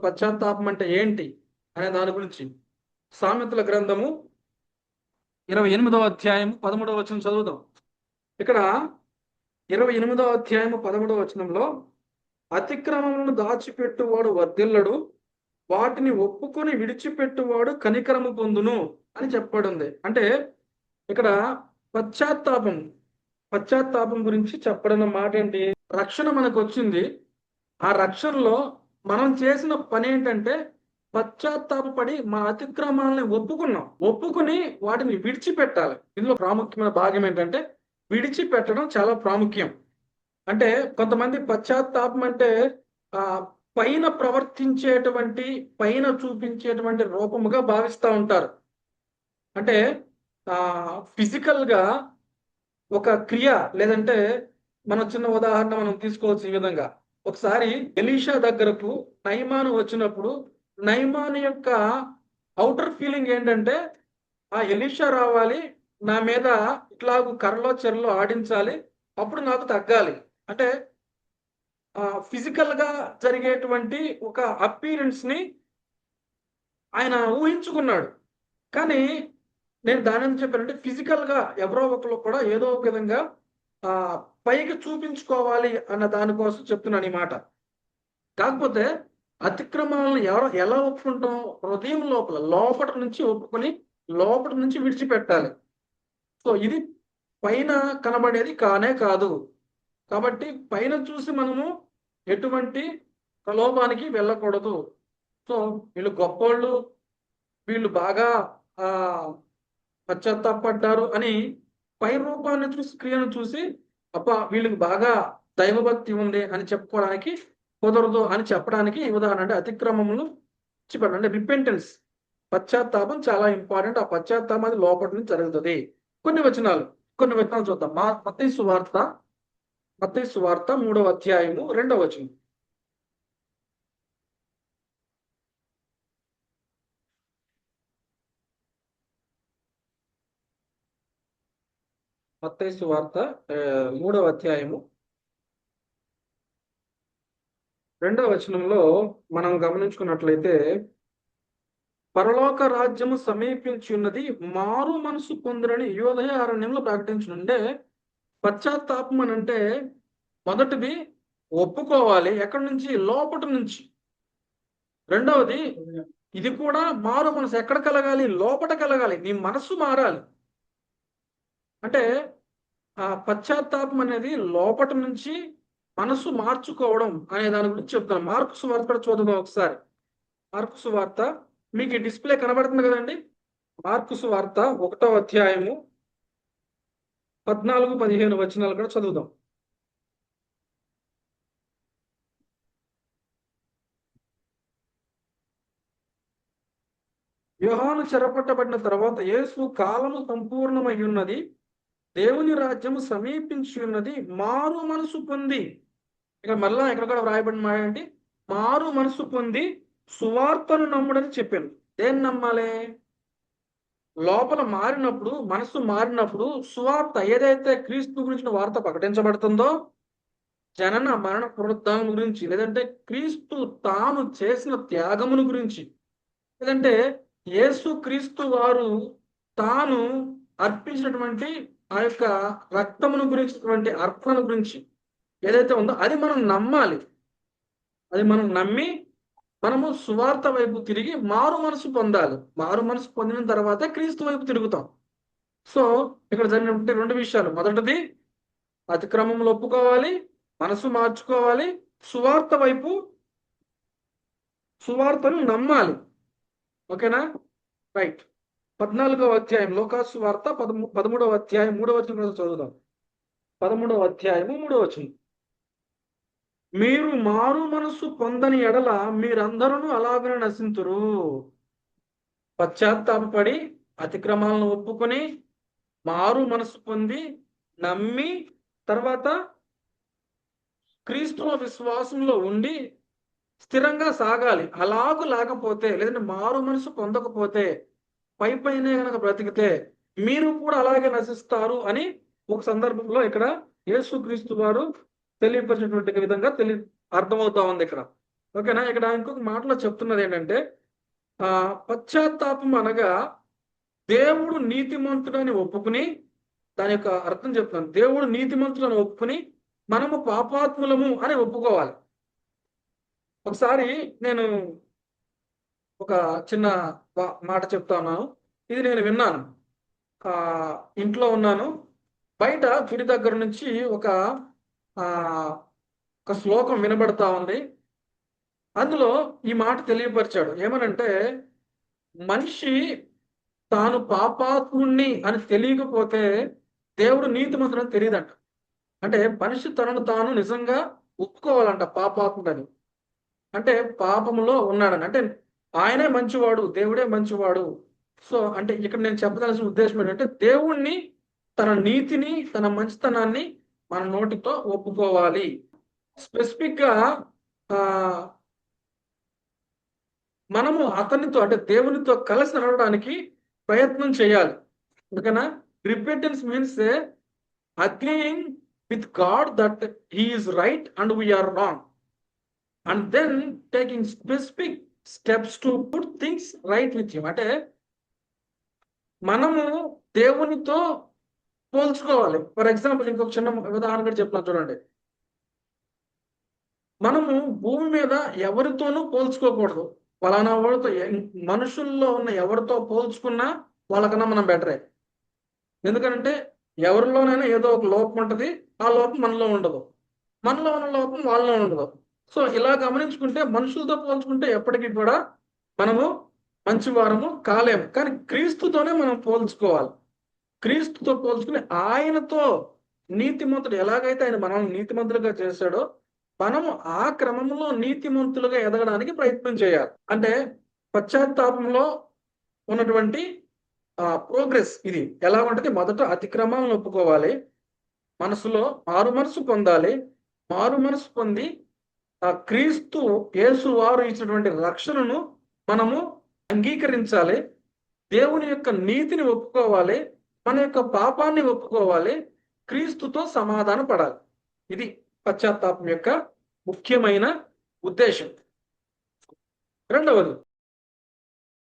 పశ్చాత్తాపం అంటే ఏంటి అనే దాని గురించి సామెతల గ్రంథము 28వ అధ్యాయము 13వ వచనం చదువుదాం. ఇక్కడ 28వ అధ్యాయము 13వ వచనంలో అతిక్రమములను దాచిపెట్టువాడు వర్ధిల్లడు, వాటిని ఒప్పుకొని విడిచిపెట్టువాడు కనికరము పొందును అని చెప్పబడింది. అంటే ఇక్కడ పశ్చాత్తాపం పశ్చాత్తాపం గురించి చెప్పడం మాట ఏంటి? రక్షణ మనకు వచ్చింది. ఆ రక్షణలో మనం చేసిన పని ఏంటంటే పశ్చాత్తాపడి మన అతిక్రమాలని ఒప్పుకుని వాటిని విడిచిపెట్టాలి. ఇందులో ప్రాముఖ్యమైన భాగం ఏంటంటే విడిచిపెట్టడం చాలా ప్రాముఖ్యం. అంటే కొంతమంది పశ్చాత్తాపం అంటే ఆ పైన ప్రవర్తించేటువంటి పైన చూపించేటువంటి రూపముగా భావిస్తూ ఉంటారు. అంటే ఫిజికల్ గా ఒక క్రియ, లేదంటే మన చిన్న ఉదాహరణ మనం తీసుకోవచ్చు. ఈ విధంగా ఒకసారి ఎలీషా దగ్గరకు నయమాను వచ్చినప్పుడు నయమాను యొక్క అవుటర్ ఫీలింగ్ ఏంటంటే ఆ ఎలీషా రావాలి, నా మీద ఇట్లాగూ కర్రలో చెరలో ఆడించాలి, అప్పుడు నాకు తగ్గాలి. అంటే ఫిజికల్ గా జరిగేటువంటి ఒక అపీరెన్స్ ని ఆయన ఊహించుకున్నాడు. కానీ నేను దాని అని చెప్పానంటే ఫిజికల్ గా ఎవరో ఒకరు కూడా ఏదో ఒక విధంగా పైకి చూపించుకోవాలి అన్న దానికోసం చెప్తున్నాను ఈ మాట. కాకపోతే అతిక్రమాలను ఎలా ఒప్పుకుంటాం? హృదయం లోపటి నుంచి ఒప్పుకొని లోపటి నుంచి విడిచిపెట్టాలి. సో ఇది పైన కనబడేది కానే కాదు. కాబట్టి పైన చూసి మనము ఎటువంటి ప్రలోభానికి వెళ్ళకూడదు. సో వీళ్ళు గొప్పోళ్ళు, వీళ్ళు బాగా పశ్చాత్తాపడ్డారు అని పై రూపాన్ని చూసి క్రియను చూసి వీళ్ళకి బాగా దైవభక్తి ఉంది అని చెప్పుకోవడానికి కుదరదు అని చెప్పడానికి ఈ ఉదాహరణ. అంటే అతిక్రమములు చెప్పండి, అంటే రిపెంటెన్స్, పశ్చాత్తాపం చాలా ఇంపార్టెంట్. ఆ పశ్చాత్తాపం అది లోపటి నుంచి జరుగుతుంది. కొన్ని వచనాలు చూద్దాం. మత్తయి సువార్త 3వ అధ్యాయము 2వ వచనం. మత్తయి సువార్త 3వ అధ్యాయము 2వ వచనంలో మనం గమనించుకున్నట్లయితే, పరలోక రాజ్యము సమీపించి ఉన్నది, మారు మనసు పొందురని యోదయ అరణ్యంలో ప్రకటించనుండే. పశ్చాత్తాపం అని అంటే మొదటిది ఒప్పుకోవాలి, ఎక్కడి నుంచి? లోపటి నుంచి. రెండవది ఇది కూడా మారు మనసు ఎక్కడ కలగాలి? లోపట కలగాలి, నీ మనసు మారాలి. అంటే ఆ పశ్చాత్తాపం అనేది లోపటి నుంచి మనసు మార్చుకోవడం అనే దాని గురించి చెప్తాను. మార్కు సువార్త కూడా చూద్దాం ఒకసారి. మార్కు సువార్త మీకు ఈ డిస్ప్లే కనబడుతుంది కదండి. మార్కు సువార్త 1వ అధ్యాయము 14-15 వచనాలు కూడా చదువుదాం. యోహాను చెరపట్టబడిన తర్వాత యేసు కాలము సంపూర్ణమై ఉన్నది, దేవుని రాజ్యము సమీపించి ఉన్నది, మారు మనసు పొంది. ఇక్కడ మళ్ళా ఎక్కడ కూడా వ్రాయబడిన మాట ఏంటి? మారు మనసు పొంది సువార్తను నమ్ముడని చెప్పాను. దేన్ని నమ్మాలి? లోపల మారినప్పుడు, మనసు మారినప్పుడు సువార్త ఏదైతే క్రీస్తు గురించిన వార్త ప్రకటించబడుతుందో, జనన మరణ పునరుద్ధానం గురించి, లేదంటే క్రీస్తు తాను చేసిన త్యాగమును గురించి, లేదంటే యేసు క్రీస్తు వారు తాను అర్పించినటువంటి ఆ యొక్క రక్తమును గురించినటువంటి అర్పణ గురించి ఏదైతే ఉందో అది మనం నమ్మాలి. అది మనం నమ్మి మనము సువార్త వైపు తిరిగి మారు మనసు పొందాలి. మారు మనసు పొందిన తర్వాత క్రీస్తు వైపు తిరుగుతాం. సో ఇక్కడ జరిగినటువంటి 2 విషయాలు. మొదటిది అతిక్రమంలో ఒప్పుకోవాలి, మనసు మార్చుకోవాలి, సువార్తను నమ్మాలి. ఓకేనా? రైట్. 14వ అధ్యాయం లోకాసు వార్త 13వ అధ్యాయం 3వ వచనం చదువుదాం. 13వ అధ్యాయము 3వ వచనం. మీరు మారు మనసు పొందని ఎడల మీరందరూ అలాగనే నశింతురు. పశ్చాత్తాపడి అతిక్రమాలను ఒప్పుకొని మారు మనసు పొంది నమ్మి తర్వాత క్రీస్తుల విశ్వాసంలో ఉండి స్థిరంగా సాగాలి. అలాగూ లేకపోతే, లేదంటే మారు మనసు పొందకపోతే, పైనే కనుక బ్రతికితే మీరు కూడా అలాగే నశిస్తారు అని ఒక సందర్భంలో ఇక్కడ యేసుక్రీస్తు వారు తెలియపరిచినటువంటి విధంగా అర్థమవుతా ఉంది ఇక్కడ. ఓకేనా? ఇక్కడ ఇంకొక మాటలో చెప్తున్నది ఏంటంటే పశ్చాత్తాపం అనగా దేవుడు నీతిమంతుడని ఒప్పుకుని, దాని యొక్క అర్థం చెప్తాను. దేవుడు నీతిమంతుడని ఒప్పుకుని మనము పాపాత్ములము అని ఒప్పుకోవాలి. ఒకసారి నేను ఒక చిన్న మాట చెప్తా ఉన్నాను. ఇది నేను విన్నాను. ఇంట్లో ఉన్నాను. బయట గుడి దగ్గర నుంచి ఒక ఒక శ్లోకం వినబడతా ఉంది. అందులో ఈ మాట తెలియపరిచాడు. ఏమనంటే, మనిషి తాను పాపాత్ముణ్ణి అని తెలియకపోతే దేవుడు నీతిమంతుడని తెలియదంట. అంటే మనిషి తనను తాను నిజంగా ఒప్పుకోవాలంట పాపాత్ముడని. అంటే పాపములో ఉన్నాడని. అంటే ఆయనే మంచివాడు, దేవుడే మంచివాడు. సో అంటే ఇక్కడ నేను చెప్పదలసిన ఉద్దేశం ఏంటంటే, దేవుణ్ణి, తన నీతిని, తన మంచితనాన్ని మన నోటితో ఒప్పుకోవాలి. స్పెసిఫిక్‌గా మనము అతనితో అంటే దేవునితో కలిసి నడవడానికి ప్రయత్నం చేయాలి. ఓకేనా? Repentance means agreeing with God that he is right and we are wrong. And then taking specific steps to put things right with him. అంటే మనము దేవునితో పోల్చుకోవాలి. ఫర్ ఎగ్జాంపుల్ ఇంకొక చిన్న ఉదాహరణ కూడా చెప్తాను చూడండి. మనము భూమి మీద ఎవరితోనూ పోల్చుకోకూడదు. పలానా వాడితో మనుషుల్లో ఉన్న ఎవరితో పోల్చుకున్నా వాళ్ళకన్నా మనం బెటరే. ఎందుకంటే ఎవరిలోనైనా ఏదో ఒక లోపం ఉంటది. ఆ లోపం మనలో ఉండదు. మనలో ఉన్న లోపం వాళ్ళలో ఉండదు. సో ఇలా గమనించుకుంటే మనుషులతో పోల్చుకుంటే ఎప్పటికీ కూడా మనము మంచివారము కాలేము. కానీ క్రీస్తుతోనే మనం పోల్చుకోవాలి. క్రీస్తుతో పోల్చుకుని ఆయనతో నీతిమంతుడు ఎలాగైతే ఆయన మనల్ని నీతిమంతులుగా చేశాడో మనము ఆ క్రమంలో నీతిమంతులుగా ఎదగడానికి ప్రయత్నం చేయాలి. అంటే పశ్చాత్తాపంలో ఉన్నటువంటి ప్రోగ్రెస్ ఇది ఎలా ఉంటుంది? మొదట అతిక్రమాలను ఒప్పుకోవాలి. మనసులో మారు మనసు పొందాలి. మారు మనసు పొంది క్రీస్తు యేసు వారు ఇచ్చినటువంటి రక్షణను మనము అంగీకరించాలి. దేవుని యొక్క నీతిని ఒప్పుకోవాలి. మన యొక్క పాపాన్ని ఒప్పుకోవాలి. క్రీస్తుతో సమాధాన పడాలి. ఇది పశ్చాత్తాపం యొక్క ముఖ్యమైన ఉద్దేశం. రెండవది